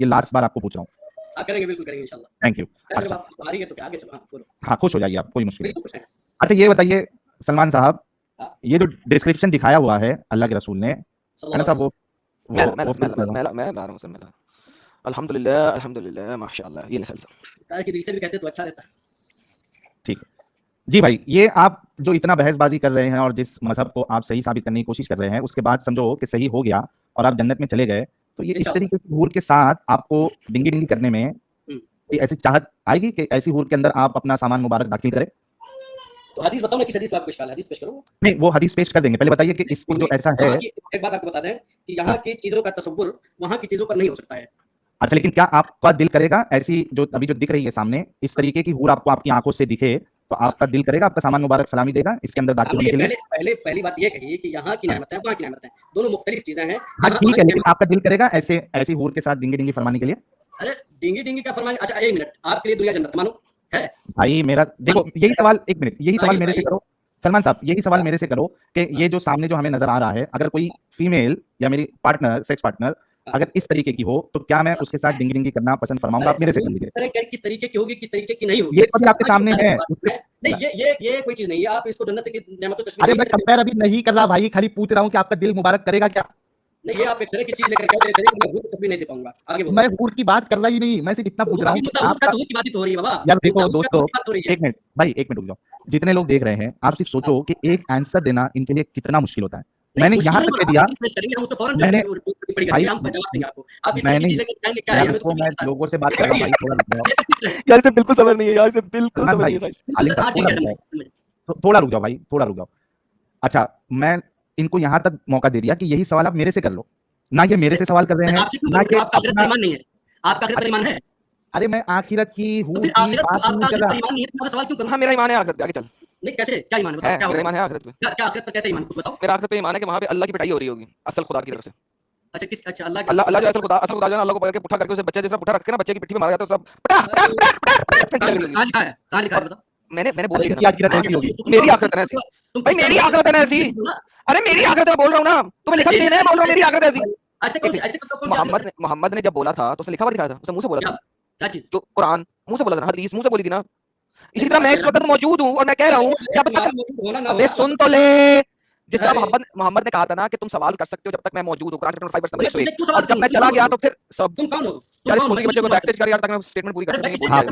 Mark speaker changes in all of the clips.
Speaker 1: ये लास्ट बार आपको पूछ रहा हूँ।
Speaker 2: करेंगे, बिल्कुल करेंगे इंशाल्लाह।
Speaker 1: Thank you.
Speaker 2: अच्छा आ रही है तो क्या आगे चलो, बोलो।
Speaker 1: हाँ, खुश हो जाइए आप, कोई मुश्किल
Speaker 2: बिल्कुल
Speaker 1: नहीं। अच्छा ये बताइए सलमान साहब,
Speaker 2: हाँ।
Speaker 1: ये जो डिस्क्रिप्शन दिखाया हुआ है अल्लाह के रसूल ने, है ना साहब, वो
Speaker 3: मैं ला रहा हूँ सर, मैं अल्हम्दुलिल्लाह अल्हम्दुलिल्लाह माशाअल्लाह, ये निसल
Speaker 2: ताकि दिल से भी कहते तो अच्छा रहता।
Speaker 1: ठीक है जी भाई, ये आप जो इतना बहसबाजी कर रहे हैं और जिस मजहब को आप सही साबित करने की कोशिश कर रहे हैं, उसके बाद समझो कि सही हो गया और आप जन्नत में चले गए, तो ये इस तरीके की हूर के साथ आपको डिंगी डिंगी करने में ऐसी चाहत आएगी कि ऐसी हूर के अंदर आप अपना सामान मुबारक दाखिल करें?
Speaker 2: तो हदीस बताओ ना, किस हदीस पे आपको इश्काल है, हदीस पेश करो।
Speaker 1: नहीं, वो हदीस पेश कर देंगे, पहले बताइए कि इसको जो ऐसा है।
Speaker 2: एक बात आपको बता दें कि यहाँ की चीजों का तसव्वुर वहाँ की चीजों पर नहीं हो सकता है।
Speaker 1: अच्छा, लेकिन क्या आपका दिल करेगा ऐसी जो अभी जो दिख रही है सामने, इस तरीके की हूर आपको आपकी आंखों से दिखे, तो आपका दिल करेगा, आपका सामान मुबारक सलामी देगा इसके अंदर दाखिल होने के लिए?
Speaker 2: पहली बात ये कही कि यहाँ की नेमतें वहाँ की नेमतें दोनों मुख्तलिफ चीजें हैं।
Speaker 1: हाँ ठीक है, लेकिन आपका दिल करेगा ऐसे ऐसी हूर के साथ डिंगी डिंगी फरमाने के लिए?
Speaker 2: अरे डिंगी डिंगी का फरमाने, अच्छा एक मिनट, आपके लिए दुनिया जन्नत मानो है
Speaker 1: भाई? मेरा देखो यही सवाल, एक मिनट, यही सवाल मेरे से करो सलमान साहब, यही सवाल मेरे से करो कि ये जो सामने जो हमें नजर आ रहा है, अगर कोई फीमेल या मेरी पार्टनर, सेक्स पार्टनर अगर इस तरीके की हो, तो क्या मैं उसके साथ डिंगी डिंगी करना पसंद फरमाऊंगा? आप मेरे से कर लीजिए।
Speaker 2: किस तरीके की होगी, किस तरीके की नहीं होगी,
Speaker 1: ये तो आपके सामने है।
Speaker 2: नहीं ये कोई चीज नहीं है, आप इसको जन्नत की नेमतों तस्वीर।
Speaker 1: अरे मैं कंपेयर अभी नहीं कर रहा भाई, खाली पूछ रहा हूँ कि आपका दिल मुबारक करेगा क्या?
Speaker 2: नहीं, ये आप एक तरह की चीज लेकर के मैं हूर तस्वीर नहीं दे पाऊंगा। आगे बोलो।
Speaker 1: मैं हूर की बात कर रहा ही नहीं, मैं सिर्फ इतना पूछ रहा हूँ कि आपका
Speaker 2: हूर की बात ही तो हो रही है बाबा।
Speaker 1: यार देखो दोस्तों, एक मिनट भाई, एक मिनट रुक जाओ। जितने लोग देख रहे हैं, आप सिर्फ सोचो कि एक आंसर देना इनके लिए कितना मुश्किल होता है। मैंने यहाँ तक कह दिया, मैंने मैं लोगों से बात कर रहा हूँ भाई,
Speaker 3: यार से बिल्कुल समझ नहीं है, यार से बिल्कुल समझ नहीं
Speaker 1: है। थोड़ा रुक जाओ भाई, थोड़ा रुक जाओ। अच्छा, मैं इनको यहाँ तक मौका दे दिया कि यही सवाल आप मेरे से कर लो, ना ये मेरे से सवाल कर रहे हैं, ना ये
Speaker 2: आपका ईमान है।
Speaker 1: अरे मैं आखिरत की हूँ की बात नहीं कर रहा।
Speaker 2: सवाल क्यों करूं?
Speaker 3: हाँ मेरा ईमान है आखिरत पे, आगे चल।
Speaker 2: नहीं कैसे, क्या ईमान है,
Speaker 3: क्या मेरा ईमान है आखिरत पे?
Speaker 2: क्या आखिरत पर कैसे ईमान, कुछ बताओ।
Speaker 3: मेरा आखिरत पे ईमान है कि वहां पे अल्लाह की पिटाई हो रही होगी असल खुदा की तरफ से।
Speaker 2: अच्छा किस, अच्छा
Speaker 3: अल्लाह जो असल खुदा जो अल्लाह को पकड़ के पुट्ठा करके उसे बच्चे जैसा पुट्ठा रख के ना बच्चे की पिट्ठी में मारा जाता है, सब पटा पटा पटा।
Speaker 2: कहां लिखा है, कहां लिखा है बताओ।
Speaker 3: मैंने बोल दिया
Speaker 1: क्या आखिरत ऐसी होगी?
Speaker 3: मेरी आखिरत है ऐसी भाई, मेरी आखिरत है ऐसी। अरे मेरी आखिरत है, बोल रहा हूं ना, तुम्हें लिखा नहीं है, बोल रहा हूं मेरी आखिरत है ऐसी।
Speaker 2: ऐसे
Speaker 3: मोहम्मद ने जब बोला था तो उसने लिखा हुआ दिखाया था, उसने मुंह से बोला था।
Speaker 2: क्या चीज?
Speaker 3: जो कुरान मुंह से बोला था, हदीस मुंह से बोली थी ना। इसी तरह मैं इस वक्त मौजूद हूं और मैं कह रहा हूं जब तक, अबे सुन तो ले, जिस तरह मोहम्मद ने कहा था ना कि तुम सवाल कर सकते हो जब तक मैं मौजूद हूं, कुरान चैप्टर 5 वर्स नंबर 101, और जब मैं चला गया तो फिर सब।
Speaker 2: तुम कौन हो
Speaker 3: यार स्कूल के बच्चे को बैकस्टेज कर यार, तक मैं स्टेटमेंट पूरी कर दूंगा।
Speaker 1: हाँ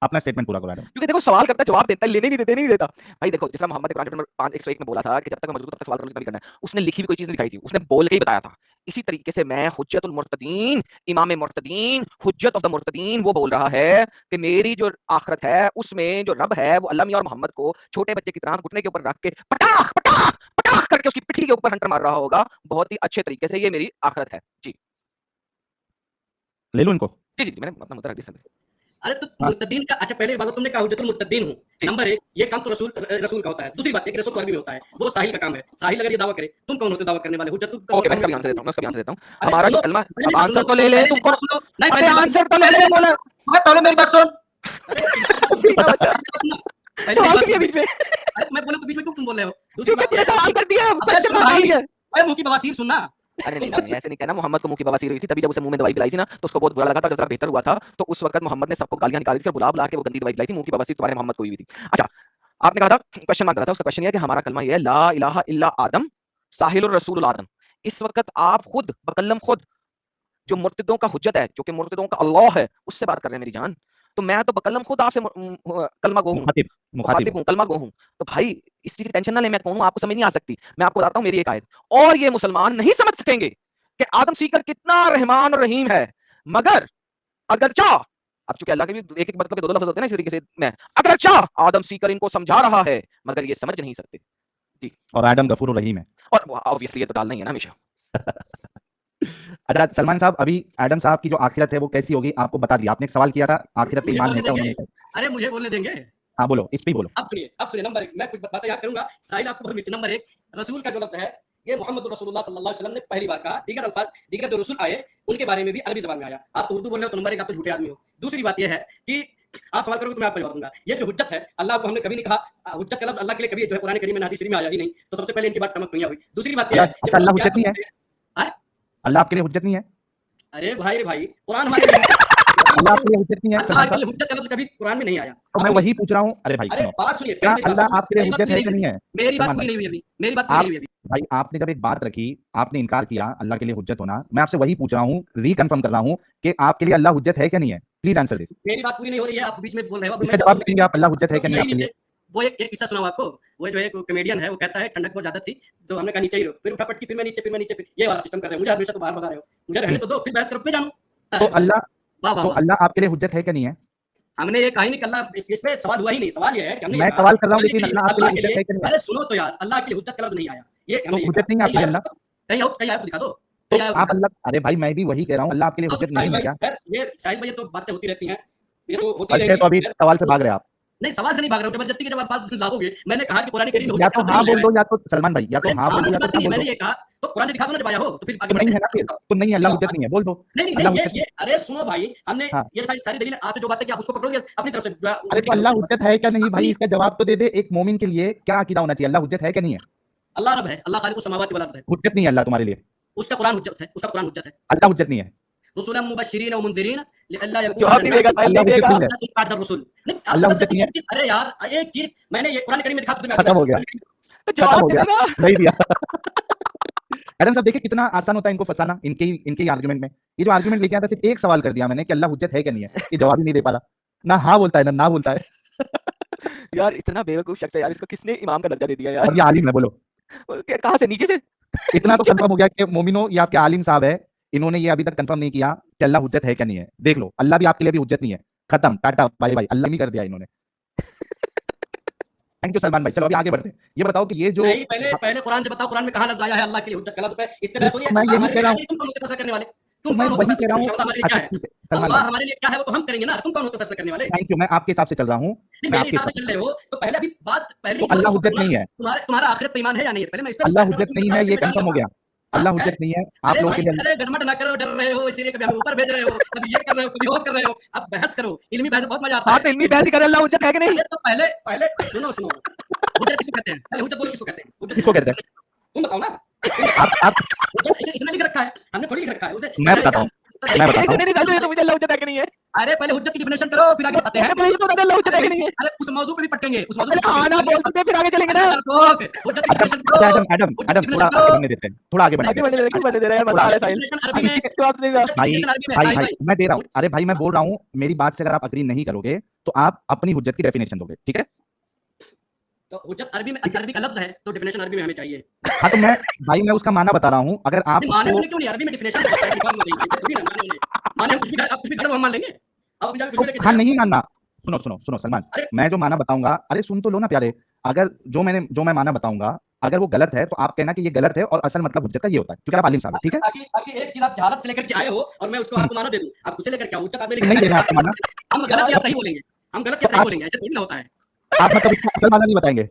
Speaker 1: अपना स्टेटमेंट पूरा करा दो,
Speaker 3: क्योंकि देखो सवाल करता है जवाब देता है, लेने नहीं देता भाई। देखो जिस तरह मोहम्मद ने कुरान चैप्टर 5:101 में बोला था कि जब तक मैं मौजूद हूं तब तक सवाल करना करना है, उसने लिखी हुई कोई चीज नहीं दिखाई थी, उसने बोल के ही बताया था। इसी तरीके से मैं हुज्जतुल मुर्तदीन, इमाम मुर्तदीन, हुज्जत ऑफ द मुर्तदीन, वो बोल रहा है कि मेरी जो आखिरत है उसमें जो रब है वो अल्लाह मियां और मोहम्मद को छोटे बच्चे की तरह घुटने के ऊपर रख के पटाख पटाख पटाख करके उसकी पिठी के ऊपर हंटर मार रहा होगा, बहुत ही अच्छे तरीके से। ये मेरी आखिरत है जी।
Speaker 1: ले लो इनको।
Speaker 3: जी मैंने अपना मुद्दा रख दिया।
Speaker 2: अरे तो मुर्तदीन का, अच्छा पहले बात तुमने कहा हुज्जतुल मुर्तदीन हूं, नंबर 1 ये काम तो रसूल का होता है। दूसरी बात है कि रसूल का भी होता है, वो साहिल का काम है। साहिल अगर ये दावा करे, तुम कौन होते दावा करने वाले? हुज्जतुल का।
Speaker 3: ओके मैं इसका भी आंसर देता हूं, हमारा जो कलमा, अब आंसर तो ले ले, तुम कौन? नहीं पहले आंसर तो ले ले, बोला
Speaker 2: पहले मेरी बात सुन।
Speaker 3: सवाल किया बीच में,
Speaker 2: अरे मैं बोलूं तो बीच में क्यों तुम बोल रहे हो? दूसरी बात
Speaker 3: तुमने सवाल कर दिया, क्वेश्चन मार दिया।
Speaker 2: अरे मुंह की बवासीर सुनना।
Speaker 3: अरे नहीं ऐसे नहीं कहना। मोहम्मद को मुंह की बवासीर हुई थी, तभी जब उसे मुंह में दवाई पिलाई थी ना तो उसको बहुत बुरा लगा था। जब जरा बेहतर हुआ था तो उस वक्त मोहम्मद ने सबको गालियां निकाली थी और बुला बुला के वो गंदी दवाई पिलाई थी। मुंह की बवासीर तुम्हारे मोहम्मद को हुई थी। अच्छा आपने कहा था, क्वेश्चन मांग रहा था, उसका क्वेश्चन ये है कि हमारा कलमा ये है ला इलाहा इल्ला आदम साहिलुर रसूलुल आदम। इस वक्त आप खुद बकल्लम खुद जो मुर्तदों का हुज्जत है, जो कि मुर्तदों का अल्लाह है, उससे बात कर रहे हैं मेरी जान। तो मैं तो बकल्लम खुद आपसे कलमा गो हूं, मुखातिब हूं, कलमा गो हूं। तो भाई इस चीज की टेंशन ना ले, मैं कौन हूं आपको समझ नहीं आ सकती। मैं आपको बताता हूं मेरी एक आयत, और ये मुसलमान नहीं समझ सकेंगे कि आदम सीकर कितना रहमान और रहीम है, मगर अगर चाह, अब चूंकि अल्लाह के भी एक एक मतलब के दो लफ्ज होते हैं ना, इस तरीके से मैं अगर चाह आदम सीकर इनको समझा रहा है मगर ये समझ नहीं सकते जी।
Speaker 1: और आदम गफूर रहीम है,
Speaker 3: और ऑब्वियसली ये तो डालना ही है ना हमेशा।
Speaker 1: अच्छा सलमान साहब, अभी आदम साहब की जो आखिरत है वो कैसी होगी आपको बता दिया। आपने एक सवाल किया था आखिरत पे ईमान है क्या उन्होंने?
Speaker 2: अरे मुझे बोलने देंगे?
Speaker 1: हाँ बोलो, इस पे बोलो।
Speaker 2: अब सुनिए नंबर 1 मैं कुछ बातें याद करूंगा। साहिल आपको बहुत नंबर 1 रसूल का जो लफ्ज है ये मोहम्मद रसूलुल्लाह सल्लल्लाहु अलैहि वसल्लम ने पहली बार कहा। दीगर अल्फाज, दीगर जो रसूल आए उनके बारे में भी अरबी ज़बान में आया। आप तो उर्दू बोल रहे हो तो नंबर 1 आप तो झूठे आदमी हो। दूसरी बात ये है कि आप सवाल करोगे तो मैं आपको जवाब दूंगा। ये जो हुज्जत है, अल्लाह को हमने कभी नहीं कहा। हुज्जत का लफ्ज अल्लाह के लिए कभी जो है कुरान करीम में हदीस शरीफ में आया ही नहीं। तो सबसे पहले इनकी बात टमक नहीं हुई। दूसरी बात ये है
Speaker 1: अल्लाह हुज्जत नहीं है? अल्लाह आपके लिए हुज्जत नहीं है?
Speaker 2: अरे भाई कुरान हमारे लिए
Speaker 1: अल्लाह आपके लिए हुज्जत नहीं है?
Speaker 2: अल्लाह के लिए हुज्जत का लफ्ज़ कभी कुरान में नहीं आया।
Speaker 1: तो मैं वही पूछ रहा हूँ। अरे भाई
Speaker 2: अरे
Speaker 1: सुनो,
Speaker 2: बात सुनिए,
Speaker 1: क्या
Speaker 2: पहले मेरी बात
Speaker 1: अल्लाह
Speaker 2: सुनिए,
Speaker 1: आपके लिए
Speaker 2: मेरी बात
Speaker 1: हुज्जत है
Speaker 2: पूरी
Speaker 1: कि
Speaker 2: नहीं
Speaker 1: नहीं
Speaker 2: हुई
Speaker 1: है?
Speaker 2: अभी, मेरी बात
Speaker 1: सलमान
Speaker 2: पूरी
Speaker 1: भाई,
Speaker 2: नहीं हुई अभी, मेरी बात पूरी
Speaker 1: आप
Speaker 2: नहीं हुई अभी।
Speaker 1: भाई आपने जब एक बात रखी, आपने इनकार किया अल्लाह के लिए हुज्जत होना। मैं आपसे वही पूछ रहा हूँ, रिकन्फर्म कर रहा हूँ कि आपके लिए अल्लाह हुज्जत है क्या नहीं है? Please answer this.
Speaker 2: मेरी बात पूरी नहीं हो रही है, आप बीच में बोल रहे हो। अभी
Speaker 1: इसका
Speaker 2: मैं
Speaker 1: जवाब देंगे आप, अल्लाह हुज्जत है क्या नहीं
Speaker 2: नहीं
Speaker 1: आपके लिए?
Speaker 2: नीचे वो एक किस्सा सुनाऊँ आपको। वो जो एक कॉमेडियन है, वो कहता है ठंडक बहुत ज़्यादा थी, तो हमने कहा नीचे ही रहो। फिर उठा पटकी, फिर मैं नीचे, फिर ये वाला सिस्टम कर रहे हो। मुझे हमेशा तो बाहर भगा रहे हो। मुझे रहने तो दो, फिर बहस करो, फिर जानूँ।
Speaker 1: तो अल्लाह
Speaker 2: वाह, वाह,
Speaker 1: तो
Speaker 2: वाह!
Speaker 1: अल्लाह आपके लिए हुज्जत है क्या नहीं है?
Speaker 2: हमने ये कहा ही नहीं कि अल्लाह इस पे सवाल हुआ ही नहीं। सवाल ये है कि हमने ये
Speaker 1: मैं
Speaker 2: कहा
Speaker 1: सवाल कर रहा हूँ,
Speaker 2: अल्लाह
Speaker 1: लेकिन
Speaker 2: के लिए
Speaker 1: अल्लाह आपके लिए
Speaker 2: अल्लाह के
Speaker 1: हुज्जत
Speaker 2: लिए
Speaker 1: है क्या नहीं है?
Speaker 2: अरे सुनो तो यार, अल्लाह के लिए हुज्जत का लफ्ज़ नहीं आया। ये
Speaker 1: तो
Speaker 2: हमने ये
Speaker 1: हुज्जत नहीं है आपके लिए अल्लाह?
Speaker 2: कहीं आया तो दिखा दो।
Speaker 1: तो
Speaker 2: कहीं आया तो
Speaker 1: आप
Speaker 2: दिखा दो।
Speaker 1: अल्लाह, अरे भाई मैं भी वही कह रहा हूँ, अल्लाह आपके लिए हुज्जत नहीं
Speaker 2: शाहिद
Speaker 1: है
Speaker 2: भाई,
Speaker 1: क्या?
Speaker 2: खैर ये शाहिद भाई, ये तो बातें होती रहती हैं। ये तो होती
Speaker 1: अच्छा,
Speaker 2: रहेंगी।
Speaker 1: तो अभी
Speaker 2: खैर
Speaker 1: सवाल से भाग रहे हैं आप।
Speaker 2: नहीं, सवाल से नहीं भाग रहा हूँ। जबरदस्ती के जब अल्फाज़ लाओगे, मैंने कहा कि कुरान करीम में
Speaker 1: या
Speaker 2: हुज्जत का
Speaker 1: तो
Speaker 2: लफ्ज़
Speaker 1: हाँ
Speaker 2: नहीं
Speaker 1: बोल
Speaker 2: आया
Speaker 1: दो,
Speaker 2: है।
Speaker 1: या तो सलमान भाई, या तो हाँ
Speaker 2: हाँ
Speaker 1: बोल
Speaker 2: में
Speaker 1: दो
Speaker 2: की
Speaker 1: या
Speaker 2: बात
Speaker 1: तो ना
Speaker 2: नहीं है,
Speaker 1: बोल
Speaker 2: मैंने
Speaker 1: दो।
Speaker 2: ये कहा तो कुरान से दिखा दो ना जब आया हो, तो फिर आगे
Speaker 1: तो
Speaker 2: बढ़ते
Speaker 1: नहीं है
Speaker 2: हैं।
Speaker 1: ना फिर, तो नहीं अल्लाह हुज्जत नहीं है, बोल दो।
Speaker 2: नहीं,
Speaker 1: अल्लाह
Speaker 2: नहीं,
Speaker 1: हुज्जत नहीं
Speaker 2: ये अरे सुनो भाई, हमने
Speaker 1: है। हाँ,
Speaker 2: ये सारी दलीलें आपसे जो बातें की, आप उसको पकड़ोगे अपनी तरफ से
Speaker 1: अरे तो
Speaker 2: उल्टी
Speaker 1: अल्लाह
Speaker 2: करो।
Speaker 1: हुज्जत है क्या नहीं भाई,
Speaker 2: अपनी
Speaker 1: इसका जवाब तो दे दे। एक मोमिन के लिए क्या अकीदा होना चाहिए? अल्लाह हुज्जत है क्या नहीं है?
Speaker 2: अल्लाह रब है, अल्लाह खालिकुस समावाति वल अर्द है।
Speaker 1: हुज्जत नहीं है अल्लाह तुम्हारे लिए?
Speaker 2: उसका कुरान हुज्जत है, उसका कुरान हुज्जत है।
Speaker 1: अल्लाह हुज्जत नहीं है?
Speaker 2: रसूलन मुबश्शिरीन व मुनज़िरीन लिअल्ला यकून
Speaker 3: जवाब
Speaker 2: अला
Speaker 3: नहीं
Speaker 2: नास
Speaker 3: देगा, साहिल
Speaker 1: अल्लाह
Speaker 3: नहीं
Speaker 1: हुज्जत
Speaker 3: देगा।
Speaker 1: नहीं है?
Speaker 2: हिज्जतुन बअद रसूल। नहीं, आप
Speaker 1: अल्लाह हुज्जत
Speaker 2: जबरदस्ती
Speaker 1: नहीं है?
Speaker 2: एक चीज़, अरे यार, एक चीज़ मैंने ये कुरान करीम में दिखा तो तुम्हें
Speaker 1: खत्म हो
Speaker 2: आगे
Speaker 1: गया,
Speaker 3: तो
Speaker 1: खत्म
Speaker 3: जवाब
Speaker 1: हो
Speaker 3: दे
Speaker 1: गया,
Speaker 3: देना।
Speaker 1: नहीं दिया। एडम साहब देखिए कितना आसान होता है इनको फंसाना, इनके ही आर्गुमेंट में। ये जो आर्गुमेंट लेके आता सिर्फ एक सवाल कर दिया मैंने कि अल्लाह हुज्जत है क्या नहीं है, ये जवाब ही नहीं दे पा रहा। ना हाँ बोलता है ना बोलता है।
Speaker 3: यार इतना बेवकूफ शख्स है यार, इसको किसने इमाम का दर्जा दे दिया यार?
Speaker 1: और ये आलिम है, बोलो।
Speaker 3: कहाँ से, नीचे से?
Speaker 1: इतना तो कंफर्म हो गया कि मोमिनो ये आपके आलिम साहब है, इन्होंने ये अभी तक कंफर्म नहीं किया कि अल्लाह हुज्जत है क्या नहीं है। देख लो, अल्लाह भी आपके लिए भी हुज्जत नहीं है। खत्म, टाटा बाय बाय, अल्लाह ही कर दिया इन्होंने। थैंक यू सलमान भाई। चलो अभी आगे बढ़ते हैं। ये बताओ कि ये जो
Speaker 2: नहीं, पहले कुरान से बताओ, कुरान में कहाँ लफ्ज़ आया है अल्लाह के लिए हुज्जत का लफ्ज़ पे? इस पे बहस हो रही है।
Speaker 1: मैं
Speaker 2: अल्लाह
Speaker 1: यही
Speaker 2: हमारे
Speaker 1: कह
Speaker 2: लिए
Speaker 1: रहा
Speaker 2: है
Speaker 1: हूँ,
Speaker 2: नहीं, तुम कौन होते हो फैसला करने वाले?
Speaker 1: तो
Speaker 2: तुम
Speaker 1: मैं
Speaker 2: कौन होते हो
Speaker 1: वही
Speaker 2: फैसला
Speaker 1: कह रहा
Speaker 2: करने
Speaker 1: हूँ।
Speaker 2: वाले? अल्लाह हमारे लिए क्या
Speaker 1: अच्छा
Speaker 2: है?
Speaker 1: ठीक है सलमान
Speaker 2: अल्लाह
Speaker 1: भाई,
Speaker 2: हमारे लिए क्या है वो तो हम करेंगे ना, तुम कौन होते हो फैसला करने वाले?
Speaker 1: Thank you. मैं आपके हिसाब से चल रहा हूँ,
Speaker 2: नहीं,
Speaker 1: मैं
Speaker 2: मेरे
Speaker 1: आपके
Speaker 2: हिसाब
Speaker 1: हिसाब
Speaker 2: से
Speaker 1: से।
Speaker 2: चल रहे हो तो पहले अभी बात पहली
Speaker 1: तो
Speaker 2: जो
Speaker 1: अल्लाह
Speaker 2: उसको
Speaker 1: हुज्जत नहीं है?
Speaker 2: तुम्हारा आखिरत पे ईमान है या नहीं है? पहले मैं इस पे
Speaker 1: अल्लाह
Speaker 2: फैसला
Speaker 1: हुज्जत
Speaker 2: करूँ,
Speaker 1: नहीं है,
Speaker 2: तुम्हारे
Speaker 1: ये
Speaker 2: पे बयान
Speaker 1: कंफर्म हो
Speaker 2: लगा।
Speaker 1: गया।
Speaker 2: हाँ,
Speaker 1: अल्लाह
Speaker 2: है?
Speaker 1: हुज्जत नहीं है आप
Speaker 2: अरे
Speaker 1: लोगों
Speaker 2: भाई,
Speaker 1: के लिए।
Speaker 2: अरे गड़मट ना करो, डर रहे हो इसीलिए, कभी हमें ऊपर भेज रहे हो, कभी ये कर रहे हो, कभी और कर रहे हो। अब बहस करो, इल्मी बहस में बहुत मजा आता
Speaker 3: हाँ
Speaker 2: है।
Speaker 3: तो इल्मी बहस ही करे, अल्लाह हुज्जत है कि नहीं?
Speaker 2: अरे तो पहले पहले सुनो, हुज्जत किसको कहते हैं? पहले हुज्जत बोलो किसको कहते हैं? हुज्जत
Speaker 1: किसको कहते हैं?
Speaker 2: तुम बताओ ना, तुम बताओ।
Speaker 1: आप
Speaker 2: हुज्जत इसने लिख रखा है, हमने थोड़ी लिख रखा है। उसे
Speaker 1: मैं बताता हूँ, मैं बताता
Speaker 3: इसने
Speaker 1: हूँ।
Speaker 3: नहीं निकाल दिया तो मुझे अल्लाह हुज्जत है कि नहीं है?
Speaker 2: अरे पहले हुज्जत की डेफिनेशन करो, फिर आगे बताते हैं।
Speaker 3: पहले ये तो बता दे, अल्लाह हुज्जत है कि नहीं है?
Speaker 2: अरे उस मौजू पे भी पटकेंगे, उस मौजू पे
Speaker 3: पहले हाँ ना बोल सकते हैं, फिर आगे चलेंगे ना।
Speaker 2: हुज्जत की
Speaker 1: अच्छा
Speaker 2: डेफिनेशन
Speaker 1: अच्छा,
Speaker 2: करो।
Speaker 1: एडम
Speaker 2: हुज्जत की
Speaker 1: एडम थोड़ा
Speaker 2: डेफिनेशन
Speaker 1: आगे
Speaker 2: करो।
Speaker 1: बढ़ने देते हैं, थोड़ा आगे बढ़ने
Speaker 3: आगे
Speaker 1: देते
Speaker 3: बढ़ने दे, क्यों बढ़ने दे रहा है यार, मजा आ रहा है साहिल।
Speaker 2: डेफिनेशन
Speaker 1: हैं।
Speaker 2: अरबी में,
Speaker 1: इसी के
Speaker 3: जवाब देगा।
Speaker 2: हुज्जत की
Speaker 1: भाई
Speaker 2: डेफिनेशन अरबी में,
Speaker 1: भाई
Speaker 2: साहिल
Speaker 1: भाई
Speaker 2: भाई।
Speaker 1: मैं दे रहा हूँ। अरे भाई मैं बोल रहा हूँ, मेरी बात से अगर आप अग्री नहीं करोगे तो आप अपनी हुज्जत की डेफिनेशन दोगे, ठीक है?
Speaker 2: तो हुज्जत अरबी में, अरबी का लफ्ज है तो डेफिनेशन अरबी में हमें चाहिए।
Speaker 1: हाँ तो मैं उसका माना बता रहा हूँ, अगर आप
Speaker 2: नहीं, माने
Speaker 1: उसको
Speaker 2: उन्हें क्यों नहीं, अरबी में डेफिनेशन तो बताइए, बात नहीं है, थोड़ी ना माने उन्हें। माने हम कुछ भी, आप कुछ भी गलत हम मान लेंगे। आप अपनी जगह कुछ
Speaker 1: तो
Speaker 2: भी लेके
Speaker 1: हाँ
Speaker 2: चले
Speaker 1: नहीं मानना। सुनो सुनो सुनो सलमान,
Speaker 2: अरे
Speaker 1: मैं जो माना बताऊंगा, अरे सुन तो लो ना प्यारे। अगर जो मैं माना बताऊंगा अगर वो गलत है तो आप कहना कि ये गलत है, और असल मतलब हुज्जत का ये होता है, क्योंकि आप आलिम साहब हैं, ठीक है?
Speaker 2: ताकि एक चीज आप जहालत से लेकर के आए हो और मैं उसको आपको माना दे दूं। आप खुद से लेकर के आओ, हुज्जत आप मेरे
Speaker 1: तो नहीं देना आपको माना।
Speaker 2: हम गलत या सही बोलेंगे, हम गलत या सही बोलेंगे, ऐसे थोड़ी ना होता है।
Speaker 1: आप मतलब उसका असल माना नहीं बताएंगे?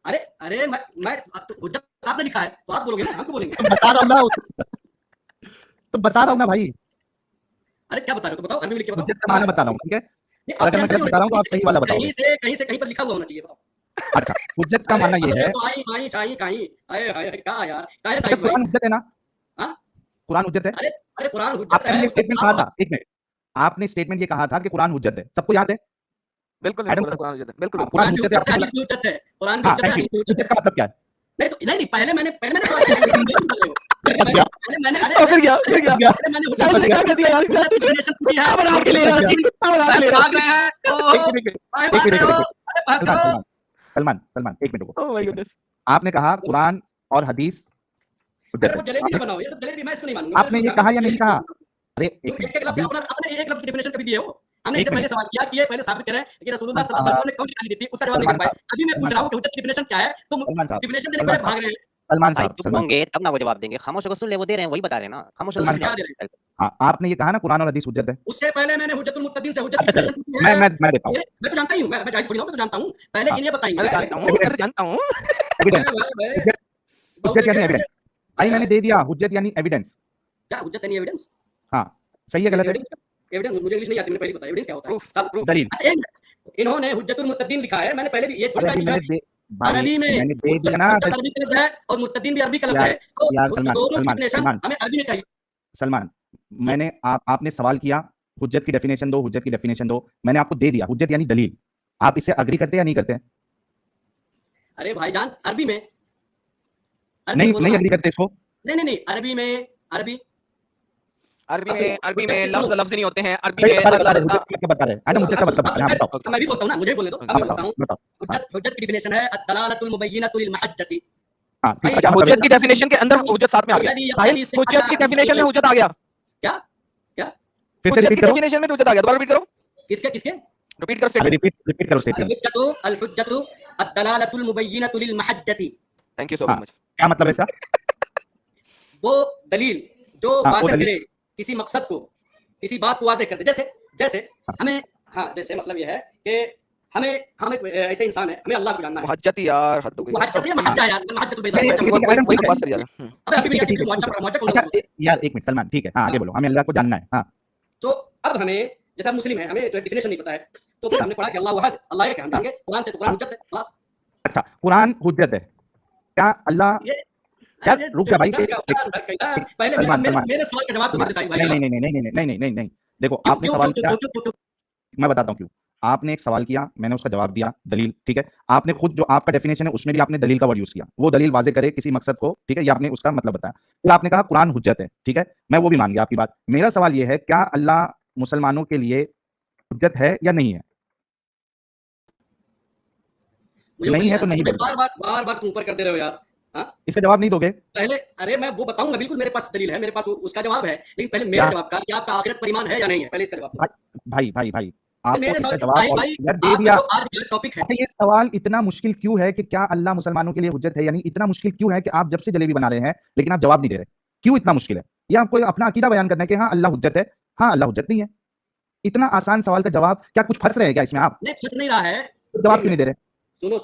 Speaker 2: अरे अरे मैं तो हुज्जत आपने लिखा है तो आप बोलोगे ना, हम क्यों बोलेंगे?
Speaker 1: तो बता रहा हूँ ना तो बता रहा हूँ ना भाई,
Speaker 2: अरे क्या बता रहे हो, तो बताओ, अरबी में लिख के बताओ।
Speaker 1: हुज्जत का माना बता रहा हूँ, ठीक है?
Speaker 2: नहीं,
Speaker 1: और अगर मैं
Speaker 2: आपके
Speaker 1: गलत बता रहा हूँ तो आप सही वाला बताओगे।
Speaker 2: कहीं से कहीं पर लिखा हुआ होना चाहिए, बताओ।
Speaker 1: अच्छा, हुज्जत का माना ये है।
Speaker 2: तो आई आई शाही कहीं, हाय हाय क्या यार, क्या है
Speaker 1: अच्छा,
Speaker 2: साहिब भाई?
Speaker 1: कुरान हुज्जत है ना?
Speaker 2: हाँ?
Speaker 1: कुरान हुज्जत है?
Speaker 2: अरे अरे कुरान हुज्जत
Speaker 1: आपने
Speaker 2: है,
Speaker 1: ये
Speaker 2: उसको
Speaker 1: स्टेटमेंट कहा
Speaker 2: बताओ।
Speaker 1: था, एक मिनट, आपने स्टेटमेंट ये कहा था कि कुरान हुज्जत है, सबको याद है?
Speaker 3: बिल्कुल
Speaker 1: एडम
Speaker 3: बोला कुरान हुज्जत है, बिल्कुल
Speaker 1: हाँ,
Speaker 3: बिल्कुल।
Speaker 1: कुरान हुज्जत है, आपने बोला।
Speaker 2: हदीस भी हुज्जत है, कुरान भी
Speaker 1: हाँ
Speaker 2: हुज्जत है,
Speaker 1: थैंक यू।
Speaker 2: हदीस भी हुज्जत
Speaker 1: हुज्जत का मतलब क्या है?
Speaker 2: नहीं तो नहीं पहले मैंने सवाल किया, तुम समझे नहीं कर रहे हो।
Speaker 1: फंस गया,
Speaker 2: पहले मैंने अरे
Speaker 3: फिर गया
Speaker 2: पहले मैंने
Speaker 1: फंस
Speaker 2: हुज्जत
Speaker 1: गया,
Speaker 3: कर दिया यार,
Speaker 2: हुज्जत की डेफिनेशन पूछी है,
Speaker 3: कितना बना के ले रहा है, कितना बना के ले
Speaker 2: बहस
Speaker 3: रहा
Speaker 2: भाग रहे हैं, ओहो,
Speaker 1: एक मिनट,
Speaker 2: भाई
Speaker 1: एक
Speaker 2: भाग
Speaker 1: मिनट,
Speaker 2: रहे हो,
Speaker 1: एक मिनट,
Speaker 2: अरे बहस
Speaker 1: सलमान
Speaker 2: करो।
Speaker 1: सलमान एक मिनट रुको,
Speaker 3: ओह माय
Speaker 1: एक मिनट।
Speaker 3: गॉडनेस।
Speaker 1: आपने कहा कुरान और हदीस हुज्जत
Speaker 2: अरे
Speaker 1: है,
Speaker 2: वो जलेबी ना
Speaker 1: आपने
Speaker 2: बनाओ, ये सब जलेबी मैं इसको नहीं मानूंगा।
Speaker 1: आपने ये कहा या नहीं कहा? अरे
Speaker 2: तुम
Speaker 1: एक मिनट,
Speaker 2: एक लफ्ज
Speaker 1: अभी
Speaker 2: अपना अपने एक लफ्ज की डेफिनेशन कभी दिए हो? हमने
Speaker 1: एक
Speaker 2: इनसे पहले
Speaker 1: मिनट,
Speaker 2: सवाल किया कि ये पहले साबित करें कि रसूलुल्लाह सल्लल्लाहु अलैहि वसल्लम ने कौन सी गाली दी थी, उसका जवाब नहीं
Speaker 1: सलमान
Speaker 2: दे पाए।
Speaker 1: साहब,
Speaker 2: अभी मैं पूछ रहा हूँ कि हुज्जत की डेफिनेशन क्या है, तुम
Speaker 1: सलमान साहब,
Speaker 2: डेफिनेशन देने
Speaker 1: सलमान
Speaker 2: पहले भाग रहे हैं।
Speaker 1: सलमान
Speaker 4: भाई
Speaker 1: साहब,
Speaker 4: चुप
Speaker 1: सलमान
Speaker 4: होंगे तब ना वो जवाब देंगे, खामोश होकर सुन ले, वो दे रहे हैं वही बता रहे हैं ना, खामोश होकर
Speaker 1: सलमान
Speaker 4: सुन
Speaker 2: क्या दे
Speaker 4: ले।
Speaker 2: रहे हैं?
Speaker 1: हाँ, आपने ये कहा ना कुरान और हदीस हुज्जत है।
Speaker 2: उससे पहले मैंने हुज्जतुल मुत्तकीन से हुज्जत की
Speaker 1: अच्छा चलो,
Speaker 2: डेफिनेशन पूछी है।
Speaker 1: मैं देता हूँ।
Speaker 2: मैं तो जानता ही हूँ, मैं जाहिल थोड़ी हूँ, मैं तो जानता हूँ। पहले
Speaker 1: हाँ,
Speaker 2: इन्हें बताएंगे।
Speaker 3: मैं जानता हूँ,
Speaker 1: Evidence.
Speaker 3: मैं जानता हूँ।
Speaker 1: एविडेंस,
Speaker 2: भाई
Speaker 1: हुज्जत हुज्जत यानी एविडेंस। भाई मैंने दे दिया, हुज्जत यानी एविडेंस।
Speaker 2: क्या हुज्जत यानी एविडेंस?
Speaker 1: हाँ, सही है गलत है?
Speaker 2: एविडेंस मुझे इंग्लिश नहीं आती, मैंने पहले बताया एविडेंस क्या होता है।
Speaker 3: प्रूफ
Speaker 2: सब
Speaker 3: प्रूफ।
Speaker 1: दलील।
Speaker 2: अच्छा, एक मिनट, इन्होंने हुज्जतुल मुत्तकीन लिखा है, मैंने पहले भी ये थोड़ी
Speaker 1: अरे अभी
Speaker 2: लिखा है
Speaker 1: मैंने दे भाई,
Speaker 2: अरबी में।
Speaker 1: मैंने दे दिया ना।
Speaker 2: हुज्जत अरबी का लफ्ज है और मुत्तकीन भी अरबी का लफ्ज
Speaker 1: यार
Speaker 2: है, तो
Speaker 1: यार सलमान
Speaker 2: दोनों की
Speaker 1: सलमान
Speaker 2: डेफिनेशन
Speaker 1: सलमान
Speaker 2: हमें अरबी में चाहिए।
Speaker 1: सलमान मैंने आपने सवाल किया हुज्जत की डेफिनेशन दो, हुज्जत की डेफिनेशन दो, मैंने आपको दे दिया हुज्जत यानी दलील। आप इससे अग्री करते या नहीं करते?
Speaker 2: अरे भाईजान अरबी में
Speaker 1: नहीं नहीं अग्री करते इसको?
Speaker 2: नहीं अरबी में
Speaker 3: अरबी में लफ्ज लफ्ज नहीं होते हैं। अरबी
Speaker 1: सही
Speaker 3: में
Speaker 1: बता रहे, हुज्जत का बता रहे। एडम हुज्जत का मतलब हां बताओ।
Speaker 2: मैं भी बोलता हूं ना, मुझे बोलने दो, मैं भी बोलता हूं।
Speaker 1: बताओ।
Speaker 2: हुज्जत की डेफिनेशन है अद-दलालतुल मुबय्यिनतु लिल महज्जति।
Speaker 1: हां ठीक
Speaker 3: अच्छा,
Speaker 1: है।
Speaker 3: हुज्जत की डेफिनेशन के अंदर हुज्जत साथ में आ गया भाई। हुज्जत की डेफिनेशन में हुज्जत आ गया।
Speaker 2: क्या
Speaker 1: फिर से
Speaker 3: हुज्जत की
Speaker 1: रिपीट करो।
Speaker 3: डेफिनेशन में हुज्जत आ गया। दोबारा रिपीट करो।
Speaker 2: किसके
Speaker 3: रिपीट करो
Speaker 1: अभी
Speaker 3: स्टेटमेंट।
Speaker 1: रिपीट करो स्टेटमेंट।
Speaker 2: अल-हुज्जतु अद-दलालतुल मुबय्यिनतु लिल महज्जति।
Speaker 3: थैंक यू सो
Speaker 1: हाँ,
Speaker 3: मच।
Speaker 1: क्या मतलब है इसका?
Speaker 2: वो दलील जो
Speaker 1: हाँ, वो
Speaker 2: वाज़ेह
Speaker 1: दलील।
Speaker 2: करे किसी मकसद को, किसी बात को वाज़ेह कर दे। जैसे हमें, हाँ, जैसे मतलब ये है कि हम एक ऐसे इंसान है, हमें अल्लाह को जानना है।
Speaker 3: मुहज्जत यार, हद हो गई।
Speaker 2: मुहज्जत या महज्जा यार, महज्जतुल बैत।
Speaker 1: ठीक है, ठीक है,
Speaker 3: वही बकवास कर यार।
Speaker 2: अबे अभी भी
Speaker 1: ठीक है,
Speaker 2: कहते
Speaker 1: ठीक
Speaker 2: हैं
Speaker 1: है,
Speaker 2: मुहज्जत
Speaker 1: ठीक
Speaker 2: मुहज्जत
Speaker 1: है।
Speaker 2: कौन सा?
Speaker 1: अच्छा यार एक मिनट सलमान, ठीक है, हाँ आगे बोलो। हमें अल्लाह को जानना है। हाँ
Speaker 2: तो अब हमें, जैसे हम मुस्लिम हैं, हमें जो डेफिनेशन नहीं पता है, तो फिर हमने पढ़ा कि अल्लाह वहद, अल्लाह एक है, हम जानेंगे कुरान से, तो कुरान हुज्जत है, खलास।
Speaker 1: अच्छा, कुरान हुज्जत है क्या? अल्लाह
Speaker 2: ये
Speaker 1: यार रुक जा भाई।
Speaker 2: पहले
Speaker 1: सलमान
Speaker 2: मेरे सवाल का जवाब तो दे साहिब भाई।
Speaker 1: नहीं नहीं नहीं नहीं नहीं नहीं नहीं नहीं, देखो
Speaker 2: क्यों
Speaker 1: आपने
Speaker 2: क्यों
Speaker 1: सवाल
Speaker 2: क्यों
Speaker 1: किया,
Speaker 2: क्यों क्यों?
Speaker 1: मैं बताता हूँ क्यों। आपने एक सवाल किया, मैंने उसका जवाब दिया, दलील, ठीक है। आपने खुद जो आपका डेफिनेशन है उसमें भी आपने दलील का वर्ड यूज किया, वो दलील वाजे करे किसी मकसद को, ठीक है, ये आपने उसका मतलब बताया। फिर आपने कहा कुरान हुज्जत है, ठीक है, मैं वो भी मान गया आपकी बात। मेरा सवाल ये है, क्या अल्लाह मुसलमानों के लिए हुज्जत है या नहीं है? नहीं है तो नहीं बोलो।
Speaker 2: बार बार तुम ऊपर कर दे रहे हो यार। हाँ,
Speaker 1: इसका जवाब नहीं दोगे?
Speaker 2: पहले, अरे मैं वो बताऊंगा, बिल्कुल मेरे पास दलील है, मेरे पास उसका जवाब है, लेकिन पहले मेरे
Speaker 1: क्या?
Speaker 2: जवाब का, क्या आपका आखिरत पर ईमान है या नहीं है, पहले इसका जवाब दो।
Speaker 1: भाई भाई भाई आपको
Speaker 2: मेरे
Speaker 1: इसका
Speaker 2: सवाल
Speaker 1: जवाब
Speaker 2: साहिब
Speaker 1: और
Speaker 2: भाई,
Speaker 1: यार दे दिया।
Speaker 2: आज का टॉपिक है।
Speaker 1: अच्छा ये सवाल इतना मुश्किल क्यों है कि क्या अल्लाह मुसलमानों के लिए हुज्जत है? यानी इतना मुश्किल क्यों है कि आप जब से जलेबी बना रहे हैं लेकिन आप जवाब नहीं दे रहे? क्यों इतना मुश्किल है? ये आपको अपना अकीदा बयान करना है कि हाँ अल्लाह हुज्जत है, हाँ अल्लाह हुज्जत नहीं है। इतना आसान सवाल का जवाब, क्या कुछ फंस रहे हैं क्या इसमें आप?
Speaker 2: नहीं, फंस नहीं रहा है।
Speaker 1: जवाब क्यों नहीं दे रहे?
Speaker 2: सुनो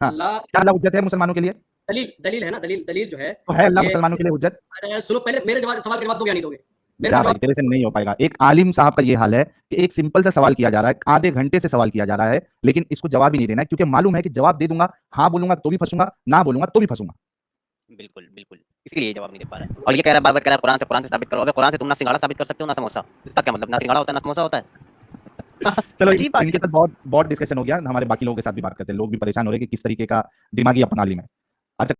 Speaker 1: हाँ,
Speaker 2: अल्लाह,
Speaker 1: क्या अल्लाह हुज्जत है मुसलमानों के लिए?
Speaker 2: दलील है ना, दलील जो है,
Speaker 1: तो है अल्लाह
Speaker 2: ये,
Speaker 1: मुसलमानों के लिए हुज्जत?
Speaker 2: अरे सुनो, पहले मेरे सवाल का जवाब दोगे या नहीं दोगे? मेरे
Speaker 1: क्या
Speaker 2: को
Speaker 1: भाई
Speaker 2: जवाब,
Speaker 1: तेरे से नहीं हो पाएगा। एक आलिम साहब का ये हाल है कि एक सिंपल सा सवाल किया जा रहा है, आधे घंटे से सवाल किया जा रहा है, लेकिन इसको जवाब ही नहीं देना है, क्योंकि मालूम है कि जवाब दे दूंगा, हाँ बोलूंगा तो भी फंसूंगा, ना बोलूंगा तो भी फंसूंगा।
Speaker 4: बिल्कुल बिल्कुल, इसीलिए जवाब नहीं दे पा रहा है। और ये कह रहा है, बार-बार कह रहा है कुरान से साबित करो। अबे कुरान से तुम ना सिंगाड़ा साबित कर सकते हो ना समोसा। इसका क्या मतलब? ना सिंगाड़ा होता है ना समोसा होता है।
Speaker 1: चलो
Speaker 4: अजीब बात
Speaker 1: इनके साथ बहुत बहुत डिस्कशन हो गया, हमारे बाकी लोगों के साथ भी बात करते हैं। लोग भी परेशान हो रहे हैं कि किस तरीके का दिमागी अपना लिम है।